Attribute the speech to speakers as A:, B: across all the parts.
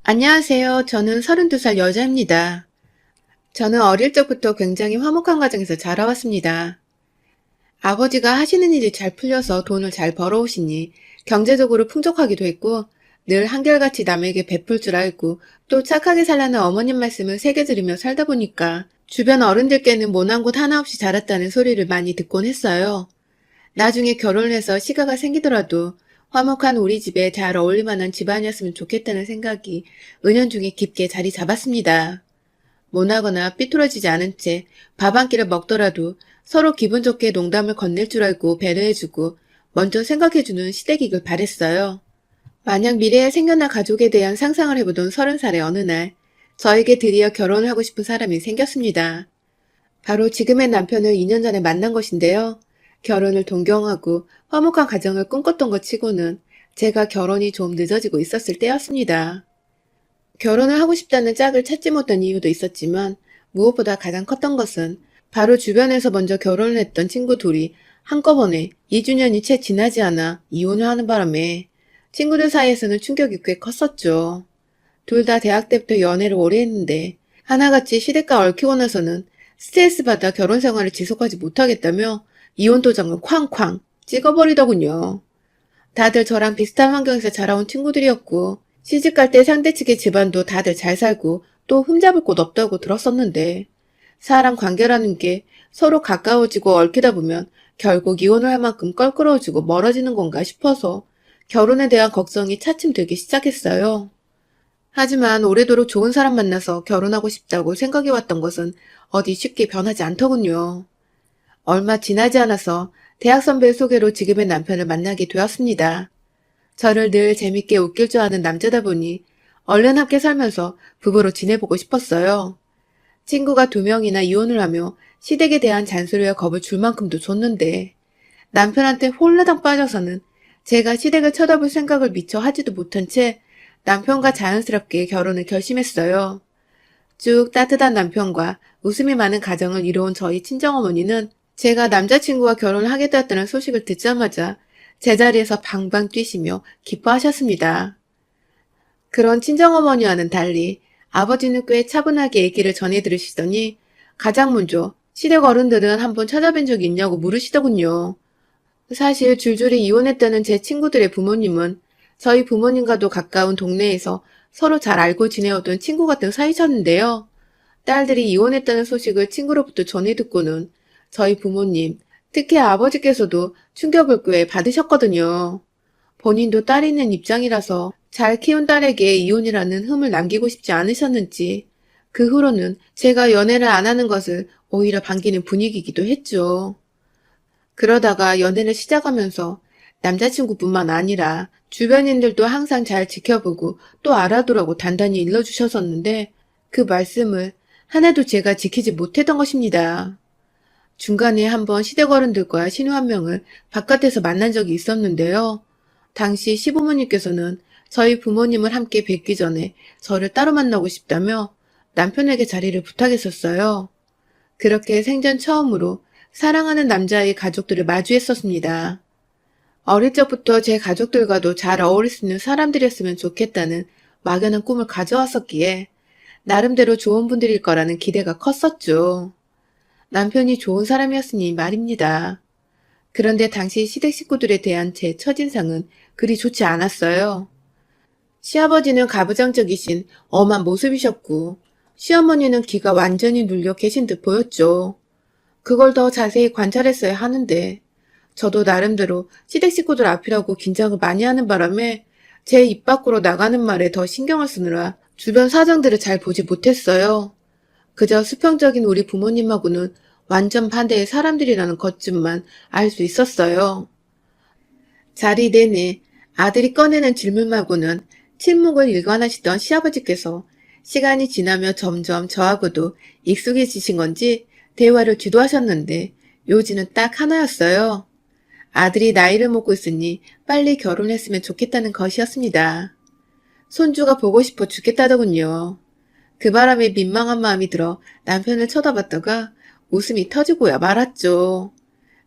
A: 안녕하세요. 저는 32살 여자입니다. 저는 어릴 적부터 굉장히 화목한 가정에서 자라왔습니다. 아버지가 하시는 일이 잘 풀려서 돈을 잘 벌어오시니 경제적으로 풍족하기도 했고 늘 한결같이 남에게 베풀 줄 알고 또 착하게 살라는 어머님 말씀을 새겨들으며 살다 보니까 주변 어른들께는 모난 곳 하나 없이 자랐다는 소리를 많이 듣곤 했어요. 나중에 결혼을 해서 시가가 생기더라도 화목한 우리 집에 잘 어울릴 만한 집안이었으면 좋겠다는 생각이 은연중에 깊게 자리 잡았습니다. 모나거나 삐뚤어지지 않은 채 밥 한 끼를 먹더라도 서로 기분 좋게 농담을 건넬 줄 알고 배려해주고 먼저 생각해주는 시댁이길 바랬어요. 만약 미래에 생겨날 가족에 대한 상상을 해보던 30살의 어느 날 저에게 드디어 결혼을 하고 싶은 사람이 생겼습니다. 바로 지금의 남편을 2년 전에 만난 것인데요. 결혼을 동경하고 화목한 가정을 꿈꿨던 것 치고는 제가 결혼이 좀 늦어지고 있었을 때였습니다. 결혼을 하고 싶다는 짝을 찾지 못한 이유도 있었지만 무엇보다 가장 컸던 것은 바로 주변에서 먼저 결혼을 했던 친구 둘이 한꺼번에 2주년이 채 지나지 않아 이혼을 하는 바람에 친구들 사이에서는 충격이 꽤 컸었죠. 둘 다 대학 때부터 연애를 오래 했는데 하나같이 시댁과 얽히고 나서는 스트레스 받아 결혼 생활을 지속하지 못하겠다며 이혼 도장을 쾅쾅 찍어버리더군요. 다들 저랑 비슷한 환경에서 자라온 친구들이었고 시집갈 때 상대 측의 집안도 다들 잘 살고 또 흠잡을 곳 없다고 들었었는데 사람 관계라는 게 서로 가까워지고 얽히다 보면 결국 이혼을 할 만큼 껄끄러워지고 멀어지는 건가 싶어서 결혼에 대한 걱정이 차츰 들기 시작했어요. 하지만 오래도록 좋은 사람 만나서 결혼하고 싶다고 생각해왔던 것은 어디 쉽게 변하지 않더군요. 얼마 지나지 않아서 대학 선배의 소개로 지금의 남편을 만나게 되었습니다. 저를 늘 재밌게 웃길 줄 아는 남자다 보니 얼른 함께 살면서 부부로 지내보고 싶었어요. 친구가 2명이나 이혼을 하며 시댁에 대한 잔소리와 겁을 줄 만큼도 줬는데 남편한테 홀라당 빠져서는 제가 시댁을 쳐다볼 생각을 미처 하지도 못한 채 남편과 자연스럽게 결혼을 결심했어요. 쭉 따뜻한 남편과 웃음이 많은 가정을 이뤄온 저희 친정어머니는 제가 남자친구와 결혼을 하게 되었다는 소식을 듣자마자 제자리에서 방방 뛰시며 기뻐하셨습니다. 그런 친정어머니와는 달리 아버지는 꽤 차분하게 얘기를 전해 들으시더니 가장 먼저 시댁 어른들은 한번 찾아뵌 적이 있냐고 물으시더군요. 사실 줄줄이 이혼했다는 제 친구들의 부모님은 저희 부모님과도 가까운 동네에서 서로 잘 알고 지내오던 친구 같은 사이셨는데요. 딸들이 이혼했다는 소식을 친구로부터 전해 듣고는 저희 부모님, 특히 아버지께서도 충격을 꽤 받으셨거든요. 본인도 딸이 있는 입장이라서 잘 키운 딸에게 이혼이라는 흠을 남기고 싶지 않으셨는지 그 후로는 제가 연애를 안 하는 것을 오히려 반기는 분위기이기도 했죠. 그러다가 연애를 시작하면서 남자친구뿐만 아니라 주변인들도 항상 잘 지켜보고 또 알아두라고 단단히 일러주셨었는데 그 말씀을 하나도 제가 지키지 못했던 것입니다. 중간에 한번 시댁 어른들과 신우 한 명을 바깥에서 만난 적이 있었는데요. 당시 시부모님께서는 저희 부모님을 함께 뵙기 전에 저를 따로 만나고 싶다며 남편에게 자리를 부탁했었어요. 그렇게 생전 처음으로 사랑하는 남자의 가족들을 마주했었습니다. 어릴 적부터 제 가족들과도 잘 어울릴 수 있는 사람들이었으면 좋겠다는 막연한 꿈을 가져왔었기에 나름대로 좋은 분들일 거라는 기대가 컸었죠. 남편이 좋은 사람이었으니 말입니다. 그런데 당시 시댁 식구들에 대한 제 첫인상은 그리 좋지 않았어요. 시아버지는 가부장적이신 엄한 모습이셨고 시어머니는 귀가 완전히 눌려 계신 듯 보였죠. 그걸 더 자세히 관찰했어야 하는데 저도 나름대로 시댁 식구들 앞이라고 긴장을 많이 하는 바람에 제 입 밖으로 나가는 말에 더 신경을 쓰느라 주변 사정들을 잘 보지 못했어요. 그저 수평적인 우리 부모님하고는 완전 반대의 사람들이라는 것쯤만 알 수 있었어요. 자리 내내 아들이 꺼내는 질문하고는 침묵을 일관하시던 시아버지께서 시간이 지나며 점점 저하고도 익숙해지신 건지 대화를 주도하셨는데 요지는 딱 하나였어요. 아들이 나이를 먹고 있으니 빨리 결혼했으면 좋겠다는 것이었습니다. 손주가 보고 싶어 죽겠다더군요. 그 바람에 민망한 마음이 들어 남편을 쳐다봤다가 웃음이 터지고야 말았죠.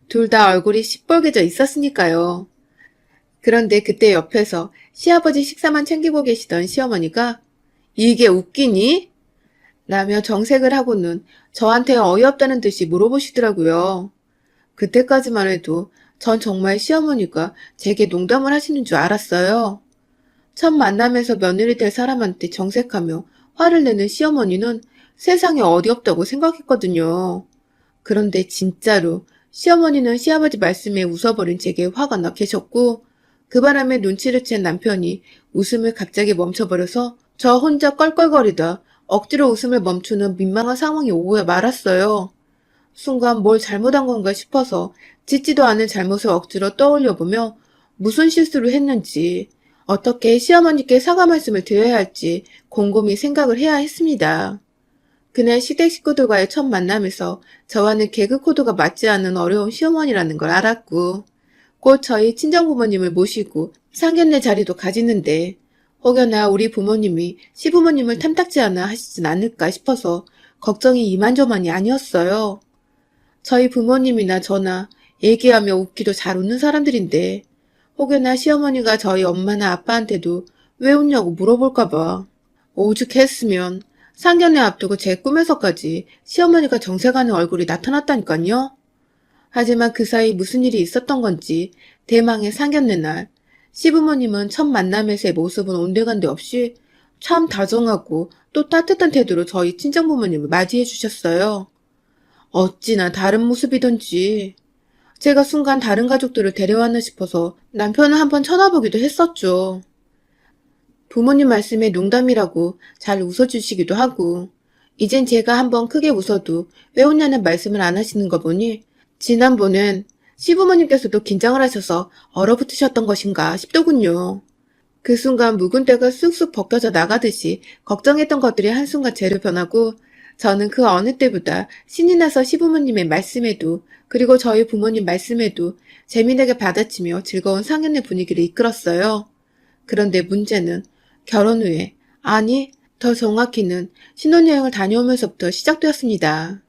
A: 둘 다 얼굴이 시뻘개져 있었으니까요. 그런데 그때 옆에서 시아버지 식사만 챙기고 계시던 시어머니가 이게 웃기니? 라며 정색을 하고는 저한테 어이없다는 듯이 물어보시더라고요. 그때까지만 해도 전 정말 시어머니가 제게 농담을 하시는 줄 알았어요. 첫 만남에서 며느리 될 사람한테 정색하며 화를 내는 시어머니는 세상에 어디 없다고 생각했거든요. 그런데 진짜로 시어머니는 시아버지 말씀에 웃어버린 제게 화가 나 계셨고 그 바람에 눈치를 챈 남편이 웃음을 갑자기 멈춰버려서 저 혼자 껄껄거리다 억지로 웃음을 멈추는 민망한 상황이 오고 말았어요. 순간 뭘 잘못한 건가 싶어서 짓지도 않은 잘못을 억지로 떠올려보며 무슨 실수를 했는지 어떻게 시어머니께 사과 말씀을 드려야 할지 곰곰이 생각을 해야 했습니다. 그날 시댁 식구들과의 첫 만남에서 저와는 개그 코드가 맞지 않는 어려운 시어머니라는 걸 알았고 곧 저희 친정부모님을 모시고 상견례 자리도 가지는데 혹여나 우리 부모님이 시부모님을 탐탁지 않아 하시진 않을까 싶어서 걱정이 이만저만이 아니었어요. 저희 부모님이나 저나 얘기하며 웃기도 잘 웃는 사람들인데 혹여나 시어머니가 저희 엄마나 아빠한테도 왜 웃냐고 물어볼까봐 오죽했으면 상견례 앞두고 제 꿈에서까지 시어머니가 정색하는 얼굴이 나타났다니까요. 하지만 그 사이 무슨 일이 있었던 건지 대망의 상견례 날 시부모님은 첫 만남에서의 모습은 온데간데 없이 참 다정하고 또 따뜻한 태도로 저희 친정부모님을 맞이해 주셨어요. 어찌나 다른 모습이던지 제가 순간 다른 가족들을 데려왔나 싶어서 남편을 한번 쳐다보기도 했었죠. 부모님 말씀에 농담이라고 잘 웃어주시기도 하고 이젠 제가 한번 크게 웃어도 왜 웃냐는 말씀을 안 하시는 거 보니 지난번엔 시부모님께서도 긴장을 하셔서 얼어붙으셨던 것인가 싶더군요. 그 순간 묵은 때가 쑥쑥 벗겨져 나가듯이 걱정했던 것들이 한순간 재로 변하고 저는 그 어느 때보다 신이 나서 시부모님의 말씀에도 그리고 저희 부모님 말씀에도 재미나게 받아치며 즐거운 상견례 분위기를 이끌었어요. 그런데 문제는 결혼 후에, 아니 더 정확히는 신혼여행을 다녀오면서부터 시작되었습니다.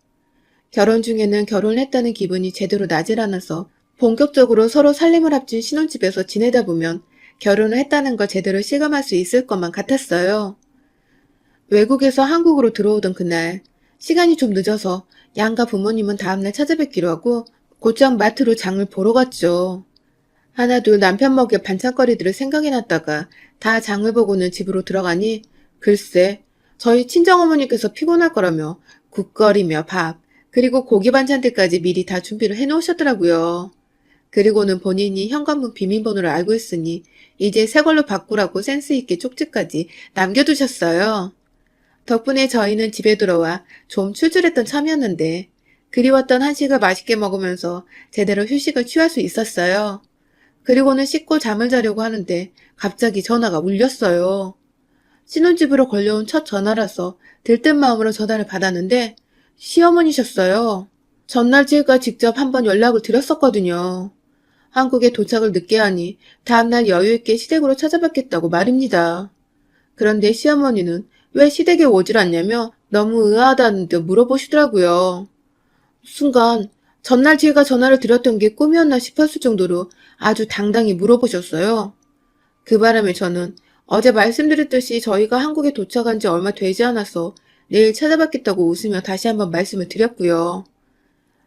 A: 결혼 중에는 결혼을 했다는 기분이 제대로 나질 않아서 본격적으로 서로 살림을 합친 신혼집에서 지내다 보면 결혼을 했다는 걸 제대로 실감할 수 있을 것만 같았어요. 외국에서 한국으로 들어오던 그날 시간이 좀 늦어서 양가 부모님은 다음날 찾아뵙기로 하고 곧장 마트로 장을 보러 갔죠. 하나둘 남편 먹일 반찬거리들을 생각이 났다가 다 장을 보고는 집으로 들어가니 글쎄 저희 친정어머니께서 피곤할 거라며 국거리며 밥 그리고 고기 반찬들까지 미리 다 준비를 해놓으셨더라고요. 그리고는 본인이 현관문 비밀번호를 알고 있으니 이제 새 걸로 바꾸라고 센스 있게 쪽지까지 남겨두셨어요. 덕분에 저희는 집에 들어와 좀 출출했던 참이었는데 그리웠던 한식을 맛있게 먹으면서 제대로 휴식을 취할 수 있었어요. 그리고는 씻고 잠을 자려고 하는데 갑자기 전화가 울렸어요. 신혼집으로 걸려온 첫 전화라서 들뜬 마음으로 전화를 받았는데 시어머니셨어요. 전날 제가 직접 한번 연락을 드렸었거든요. 한국에 도착을 늦게 하니 다음날 여유있게 시댁으로 찾아뵙겠다고 말입니다. 그런데 시어머니는 왜 시댁에 오질 않냐며 너무 의아하다는 듯 물어보시더라고요. 순간 전날 제가 전화를 드렸던 게 꿈이었나 싶었을 정도로 아주 당당히 물어보셨어요. 그 바람에 저는 어제 말씀드렸듯이 저희가 한국에 도착한 지 얼마 되지 않아서 내일 찾아뵙겠다고 웃으며 다시 한번 말씀을 드렸고요.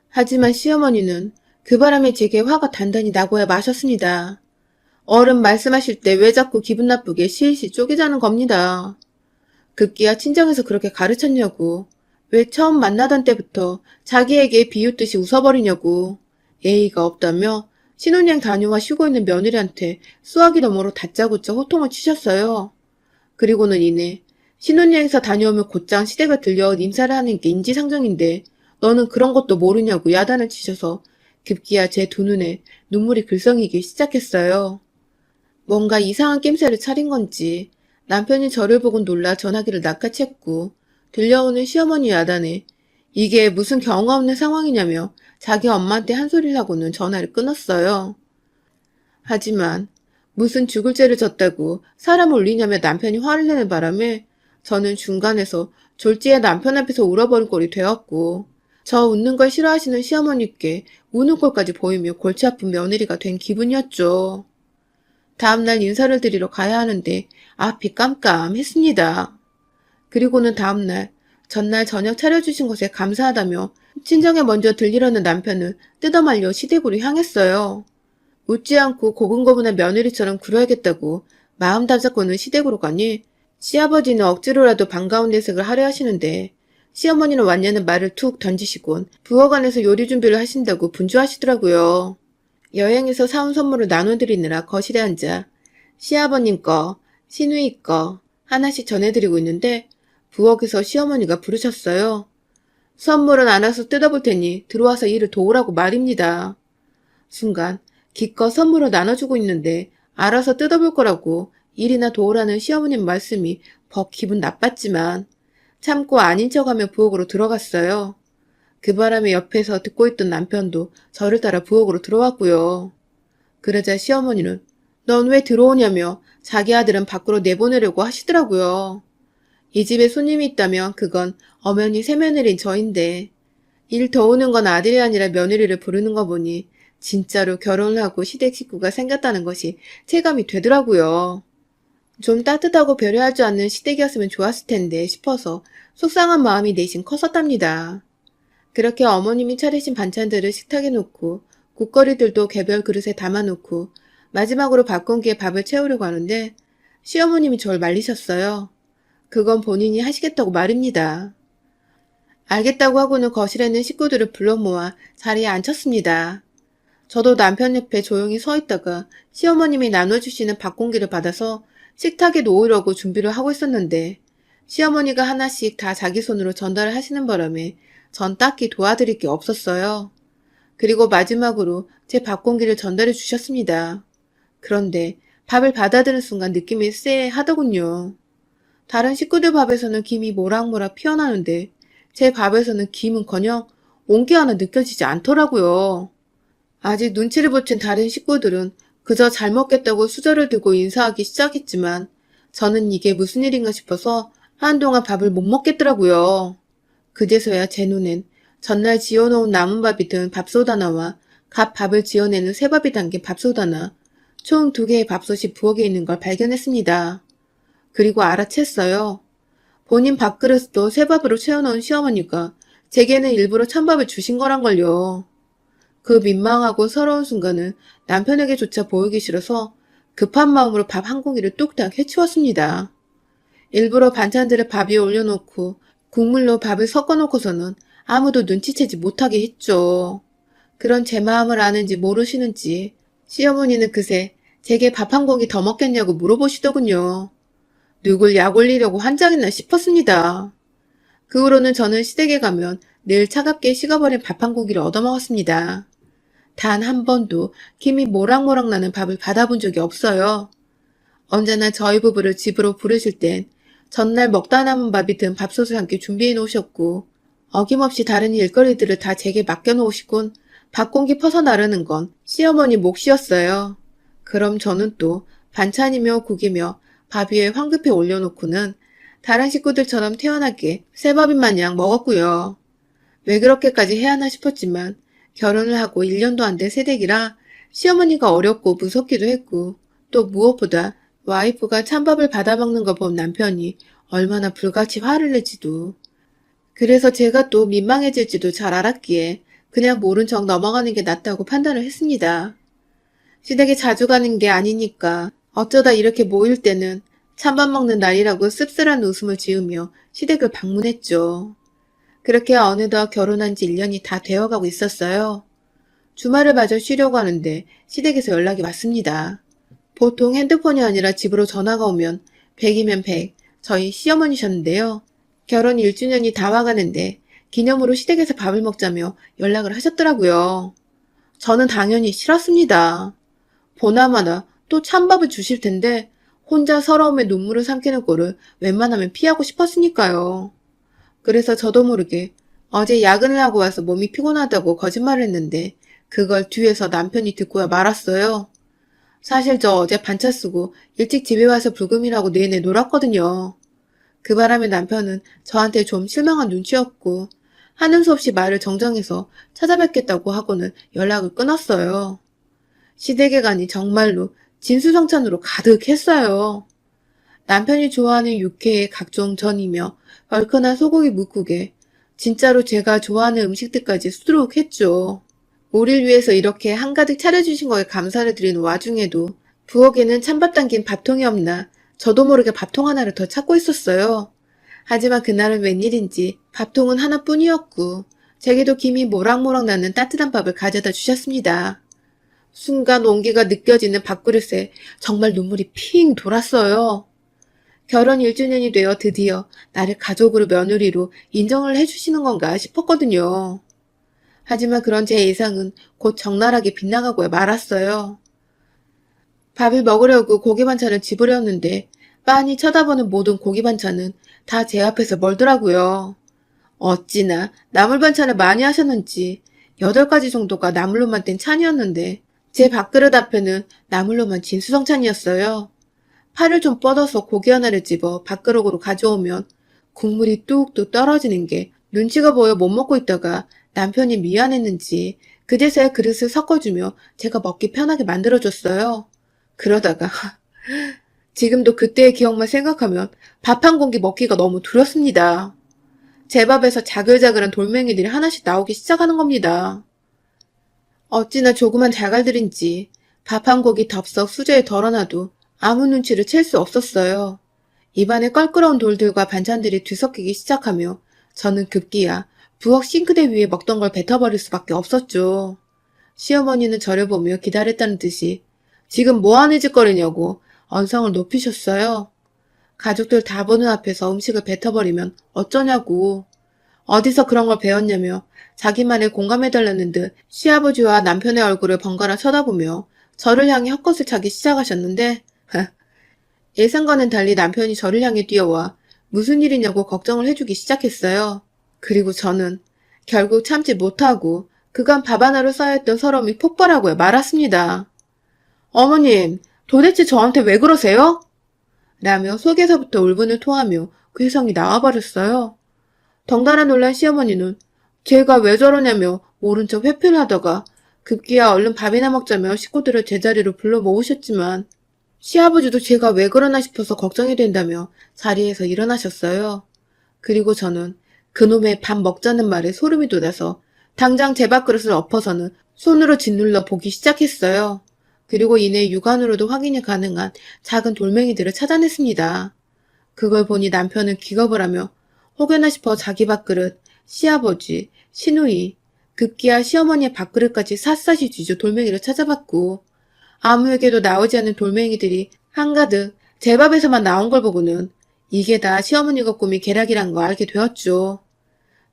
A: 하지만 시어머니는 그 바람에 제게 화가 단단히 나고야 마셨습니다. 어른 말씀하실 때 왜 자꾸 기분 나쁘게 실실 쪼개자는 겁니다. 급기야 친정에서 그렇게 가르쳤냐고. 왜 처음 만나던 때부터 자기에게 비웃듯이 웃어버리냐고. 예의가 없다며 신혼여행 다녀와 쉬고 있는 며느리한테 수화기 너머로 다짜고짜 호통을 치셨어요. 그리고는 이내 신혼여행사 다녀오면 곧장 시댁을 들려 인사를 하는 게 인지상정인데 너는 그런 것도 모르냐고 야단을 치셔서 급기야 제 두 눈에 눈물이 글썽이기 시작했어요. 뭔가 이상한 낌새를 차린 건지 남편이 저를 보고 놀라 전화기를 낚아챘고 들려오는 시어머니 야단에 이게 무슨 경험 없는 상황이냐며 자기 엄마한테 한 소리를 하고는 전화를 끊었어요. 하지만 무슨 죽을 죄를 졌다고 사람을 울리냐며 남편이 화를 내는 바람에 저는 중간에서 졸지에 남편 앞에서 울어버린 꼴이 되었고 저 웃는 걸 싫어하시는 시어머니께 우는 꼴까지 보이며 골치 아픈 며느리가 된 기분이었죠. 다음날 인사를 드리러 가야 하는데 앞이 깜깜했습니다. 그리고는 다음날 전날 저녁 차려주신 것에 감사하다며 친정에 먼저 들리려는 남편을 뜯어말려 시댁으로 향했어요. 웃지 않고 고분고분한 며느리처럼 굴어야겠다고 마음 다잡고는 시댁으로 가니 시아버지는 억지로라도 반가운 내색을 하려 하시는데 시어머니는 완냐는 말을 툭 던지시곤 부엌안에서 요리 준비를 하신다고 분주하시더라고요. 여행에서 사온 선물을 나눠드리느라 거실에 앉아 시아버님 거, 시누이 거 하나씩 전해드리고 있는데 부엌에서 시어머니가 부르셨어요. 선물은 알아서 뜯어볼 테니 들어와서 일을 도우라고 말입니다. 순간 기껏 선물을 나눠주고 있는데 알아서 뜯어볼 거라고 일이나 도우라는 시어머님 말씀이 벅 기분 나빴지만 참고 아닌 척하며 부엌으로 들어갔어요. 그 바람에 옆에서 듣고 있던 남편도 저를 따라 부엌으로 들어왔고요. 그러자 시어머니는 넌 왜 들어오냐며 자기 아들은 밖으로 내보내려고 하시더라고요. 이 집에 손님이 있다면 그건 엄연히 새며느리인 저인데 일 도우는 건 아들이 아니라 며느리를 부르는 거 보니 진짜로 결혼을 하고 시댁 식구가 생겼다는 것이 체감이 되더라고요. 좀 따뜻하고 배려할 줄 아는 시댁이었으면 좋았을 텐데 싶어서 속상한 마음이 내심 컸었답니다. 그렇게 어머님이 차리신 반찬들을 식탁에 놓고 국거리들도 개별 그릇에 담아놓고 마지막으로 밥 공기에 밥을 채우려고 하는데 시어머님이 저를 말리셨어요. 그건 본인이 하시겠다고 말입니다. 알겠다고 하고는 거실에 있는 식구들을 불러 모아 자리에 앉혔습니다. 저도 남편 옆에 조용히 서 있다가 시어머님이 나눠주시는 밥 공기를 받아서 식탁에 놓으려고 준비를 하고 있었는데 시어머니가 하나씩 다 자기 손으로 전달을 하시는 바람에 전 딱히 도와드릴 게 없었어요. 그리고 마지막으로 제 밥 공기를 전달해 주셨습니다. 그런데 밥을 받아드는 순간 느낌이 쎄하더군요. 다른 식구들 밥에서는 김이 모락모락 피어나는데 제 밥에서는 김은커녕 온기 하나 느껴지지 않더라고요. 아직 눈치를 못 챈 다른 식구들은 그저 잘 먹겠다고 수저를 들고 인사하기 시작했지만 저는 이게 무슨 일인가 싶어서 한동안 밥을 못 먹겠더라고요. 그제서야 제 눈엔 전날 지어놓은 남은 밥이 든 밥솥 하나와 갓 밥을 지어내는 새밥이 담긴 밥솥 하나, 총 2개의 밥솥이 부엌에 있는 걸 발견했습니다. 그리고 알아챘어요. 본인 밥그릇도 새밥으로 채워놓은 시어머니가 제게는 일부러 찬밥을 주신 거란걸요. 그 민망하고 서러운 순간은 남편에게조차 보이기 싫어서 급한 마음으로 밥 한 공기를 뚝딱 해치웠습니다. 일부러 반찬들을 밥 위에 올려놓고 국물로 밥을 섞어놓고서는 아무도 눈치채지 못하게 했죠. 그런 제 마음을 아는지 모르시는지 시어머니는 그새 제게 밥 한 공기 더 먹겠냐고 물어보시더군요. 누굴 약 올리려고 한장이나 싶었습니다. 그 후로는 저는 시댁에 가면 늘 차갑게 식어버린 밥 한 공기를 얻어먹었습니다. 단 한 번도 김이 모락모락 나는 밥을 받아본 적이 없어요. 언제나 저희 부부를 집으로 부르실 땐 전날 먹다 남은 밥이 든 밥솥을 함께 준비해 놓으셨고 어김없이 다른 일거리들을 다 제게 맡겨놓으시곤 밥공기 퍼서 나르는 건 시어머니 몫이었어요. 그럼 저는 또 반찬이며 국이며 밥 위에 황급히 올려놓고는 다른 식구들처럼 태연하게 새밥인 마냥 먹었고요. 왜 그렇게까지 해야 하나 싶었지만 결혼을 하고 1년도 안 된 새댁이라 시어머니가 어렵고 무섭기도 했고 또 무엇보다 와이프가 찬밥을 받아먹는 거 본 남편이 얼마나 불같이 화를 낼지도 그래서 제가 또 민망해질지도 잘 알았기에 그냥 모른 척 넘어가는 게 낫다고 판단을 했습니다. 시댁에 자주 가는 게 아니니까 어쩌다 이렇게 모일 때는 찬밥 먹는 날이라고 씁쓸한 웃음을 지으며 시댁을 방문했죠. 그렇게 어느덧 결혼한 지 1년이 다 되어가고 있었어요. 주말을 마저 쉬려고 하는데 시댁에서 연락이 왔습니다. 보통 핸드폰이 아니라 집으로 전화가 오면 100이면 100, 저희 시어머니셨는데요. 결혼 1주년이 다 와가는데 기념으로 시댁에서 밥을 먹자며 연락을 하셨더라고요. 저는 당연히 싫었습니다. 보나마나 또 찬밥을 주실 텐데 혼자 서러움에 눈물을 삼키는 꼴을 웬만하면 피하고 싶었으니까요. 그래서 저도 모르게 어제 야근을 하고 와서 몸이 피곤하다고 거짓말을 했는데 그걸 뒤에서 남편이 듣고야 말았어요. 사실 저 어제 반차 쓰고 일찍 집에 와서 불금이라고 내내 놀았거든요. 그 바람에 남편은 저한테 좀 실망한 눈치였고 하는 수 없이 말을 정정해서 찾아뵙겠다고 하고는 연락을 끊었어요. 시댁에 가니 정말로 진수성찬으로 가득했어요. 남편이 좋아하는 육회에 각종 전이며 얼큰한 소고기 뭇국에 진짜로 제가 좋아하는 음식들까지 수두룩 했죠. 우릴 위해서 이렇게 한가득 차려주신 거에 감사를 드리는 와중에도 부엌에는 찬밥 담긴 밥통이 없나 저도 모르게 밥통 하나를 더 찾고 있었어요. 하지만 그날은 웬일인지 밥통은 하나뿐이었고 제게도 김이 모락모락 나는 따뜻한 밥을 가져다 주셨습니다. 순간 온기가 느껴지는 밥그릇에 정말 눈물이 핑 돌았어요. 결혼 1주년이 되어 드디어 나를 가족으로 며느리로 인정을 해주시는 건가 싶었거든요. 하지만 그런 제 예상은 곧 적나라하게 빗나가고 말았어요. 밥을 먹으려고 고기 반찬을 집으려는데 빤히 쳐다보는 모든 고기 반찬은 다 제 앞에서 멀더라고요. 어찌나 나물 반찬을 많이 하셨는지 8가지 정도가 나물로만 된 찬이었는데 제 밥그릇 앞에는 나물로만 진수성찬이었어요. 팔을 좀 뻗어서 고기 하나를 집어 밥그릇으로 가져오면 국물이 뚝뚝 떨어지는 게 눈치가 보여 못 먹고 있다가 남편이 미안했는지 그제서야 그릇을 섞어주며 제가 먹기 편하게 만들어줬어요. 그러다가 지금도 그때의 기억만 생각하면 밥 한 공기 먹기가 너무 두렵습니다. 제 밥에서 자글자글한 돌멩이들이 하나씩 나오기 시작하는 겁니다. 어찌나 조그만 자갈들인지 밥 한 공기 덥석 수저에 덜어놔도 아무 눈치를 챌 수 없었어요. 입안에 껄끄러운 돌들과 반찬들이 뒤섞이기 시작하며 저는 급기야 부엌 싱크대 위에 먹던 걸 뱉어버릴 수밖에 없었죠. 시어머니는 저를 보며 기다렸다는 듯이 지금 뭐하는 짓거리냐고 언성을 높이셨어요. 가족들 다 보는 앞에서 음식을 뱉어버리면 어쩌냐고. 어디서 그런 걸 배웠냐며 자기만을 공감해달라는 듯 시아버지와 남편의 얼굴을 번갈아 쳐다보며 저를 향해 헛것을 차기 시작하셨는데 예상과는 달리 남편이 저를 향해 뛰어와 무슨 일이냐고 걱정을 해주기 시작했어요. 그리고 저는 결국 참지 못하고 그간 밥 하나로 쌓여있던 서러움이 폭발하고 말았습니다. 어머님, 도대체 저한테 왜 그러세요? 라며 속에서부터 울분을 토하며 괴성이 나와버렸어요. 덩달아 놀란 시어머니는 제가 왜 저러냐며 모른 척 회피를 하다가 급기야 얼른 밥이나 먹자며 식구들을 제자리로 불러 모으셨지만 시아버지도 제가 왜 그러나 싶어서 걱정이 된다며 자리에서 일어나셨어요. 그리고 저는 그놈의 밥 먹자는 말에 소름이 돋아서 당장 제 밥그릇을 엎어서는 손으로 짓눌러 보기 시작했어요. 그리고 이내 육안으로도 확인이 가능한 작은 돌멩이들을 찾아냈습니다. 그걸 보니 남편은 기겁을 하며 혹여나 싶어 자기 밥그릇, 시아버지, 시누이, 급기야 시어머니의 밥그릇까지 샅샅이 뒤져 돌멩이를 찾아봤고 아무에게도 나오지 않는 돌멩이들이 한가득 제 밥에서만 나온 걸 보고는 이게 다 시어머니가 꾸민 계략이란 거 알게 되었죠.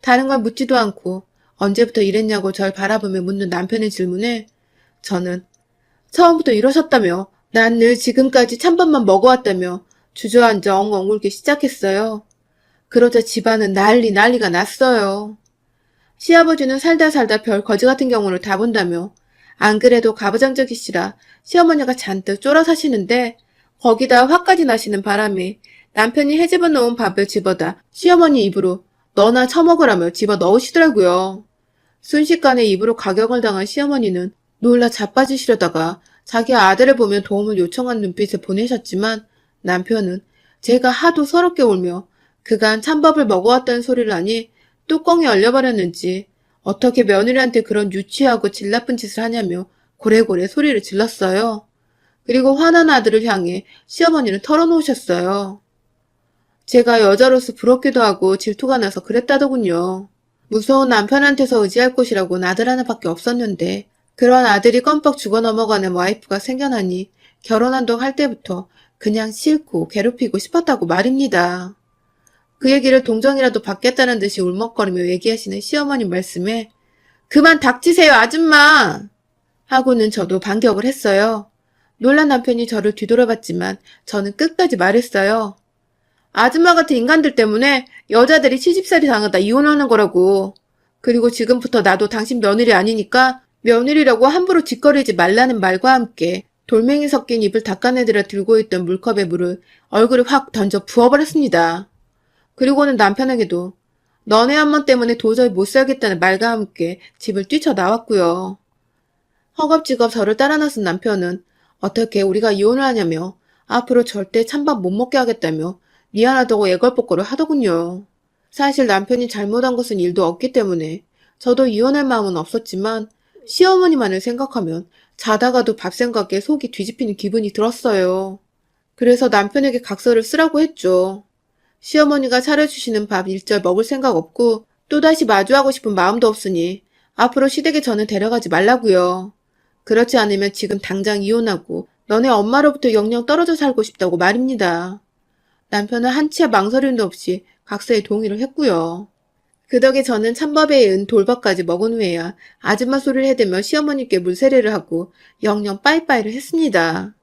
A: 다른 걸 묻지도 않고 언제부터 이랬냐고 절 바라보며 묻는 남편의 질문에 저는 처음부터 이러셨다며 난 늘 지금까지 찬밥만 먹어왔다며 주저앉아 엉엉 울기 시작했어요. 그러자 집안은 난리가 났어요. 시아버지는 살다 별 거지 같은 경우를 다 본다며 안 그래도 가부장적이시라 시어머니가 잔뜩 쫄아 사시는데 거기다 화까지 나시는 바람에 남편이 헤집어 놓은 밥을 집어다 시어머니 입으로 너나 처먹으라며 집어 넣으시더라고요. 순식간에 입으로 가격을 당한 시어머니는 놀라 자빠지시려다가 자기 아들을 보며 도움을 요청한 눈빛을 보내셨지만 남편은 제가 하도 서럽게 울며 그간 찬밥을 먹어왔다는 소리를 하니 뚜껑이 열려버렸는지 어떻게 며느리한테 그런 유치하고 질 나쁜 짓을 하냐며 고래고래 소리를 질렀어요. 그리고 화난 아들을 향해 시어머니는 털어놓으셨어요. 제가 여자로서 부럽기도 하고 질투가 나서 그랬다더군요. 무서운 남편한테서 의지할 곳이라고는 아들 하나밖에 없었는데 그런 아들이 껌뻑 죽어 넘어가는 와이프가 생겨나니 결혼한다고 할 때부터 그냥 싫고 괴롭히고 싶었다고 말입니다. 그 얘기를 동정이라도 받겠다는 듯이 울먹거리며 얘기하시는 시어머님 말씀에 그만 닥치세요 아줌마! 하고는 저도 반격을 했어요. 놀란 남편이 저를 뒤돌아봤지만 저는 끝까지 말했어요. 아줌마 같은 인간들 때문에 여자들이 시집살이 당하다 이혼하는 거라고. 그리고 지금부터 나도 당신 며느리 아니니까 며느리라고 함부로 짓거리지 말라는 말과 함께 돌멩이 섞인 입을 닦아내들어 들고 있던 물컵에 물을 얼굴에 확 던져 부어버렸습니다. 그리고는 남편에게도 너네 한번 때문에 도저히 못 살겠다는 말과 함께 집을 뛰쳐나왔고요. 허겁지겁 저를 따라 나선 남편은 어떻게 우리가 이혼을 하냐며 앞으로 절대 찬밥 못 먹게 하겠다며 미안하다고 애걸복걸을 하더군요. 사실 남편이 잘못한 것은 일도 없기 때문에 저도 이혼할 마음은 없었지만 시어머니만을 생각하면 자다가도 밥 생각에 속이 뒤집히는 기분이 들었어요. 그래서 남편에게 각서를 쓰라고 했죠. 시어머니가 차려주시는 밥 일절 먹을 생각 없고 또다시 마주하고 싶은 마음도 없으니 앞으로 시댁에 저는 데려가지 말라고요. 그렇지 않으면 지금 당장 이혼하고 너네 엄마로부터 영영 떨어져 살고 싶다고 말입니다. 남편은 한치의 망설임도 없이 각서에 동의를 했고요. 그 덕에 저는 찬밥에 은 돌밥까지 먹은 후에야 아줌마 소리를 해대며 시어머니께 물세례를 하고 영영 빠이빠이를 했습니다.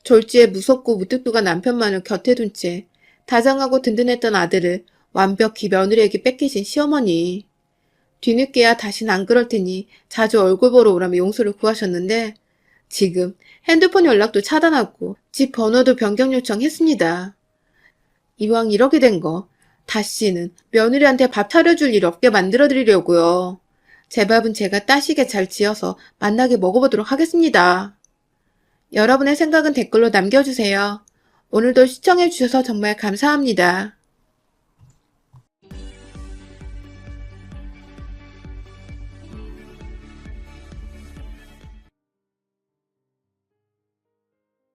A: 졸지에 무섭고 무뚝뚝한 남편만을 곁에 둔 채 다정하고 든든했던 아들을 완벽히 며느리에게 뺏기신 시어머니. 뒤늦게야 다신 안 그럴 테니 자주 얼굴 보러 오라며 용서를 구하셨는데 지금 핸드폰 연락도 차단하고 집 번호도 변경 요청했습니다. 이왕 이렇게 된 거 다시는 며느리한테 밥 차려줄 일 없게 만들어드리려고요. 제 밥은 제가 따시게 잘 지어서 맛나게 먹어보도록 하겠습니다. 여러분의 생각은 댓글로 남겨주세요. 오늘도 시청해주셔서 정말 감사합니다.